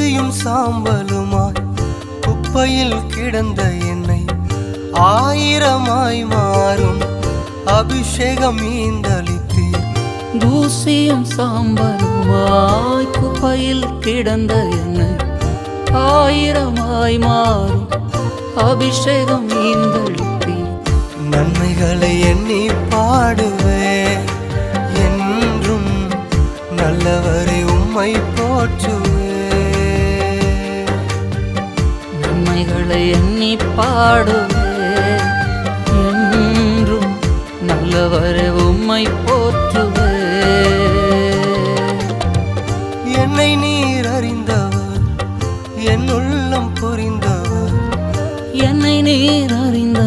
தூசியும் சாம்பலுமாய் குப்பையில் கிடந்த என்னை ஆயிரமாய் மாறும் அபிஷேகம் ஈந்தளித்தீர். தூசியும் சாம்பலுமாய் குப்பையில் கிடந்த என்னை ஆயிரமாய் மாறும் அபிஷேகம் ஈந்தளித்தீர். நன்மைகளை எண்ணி பாடுவேன் என்றும், நல்லவரை உம்மை போற்றுவேன். நன்மைகளை எண்ணி பாடுவேன் என்றும், நல்லவரை உம்மை போற்றுவேன். என்னை நீர் அறிந்தவர், என் உள்ளம் புரிந்தவர், என்னை நீர் அறிந்த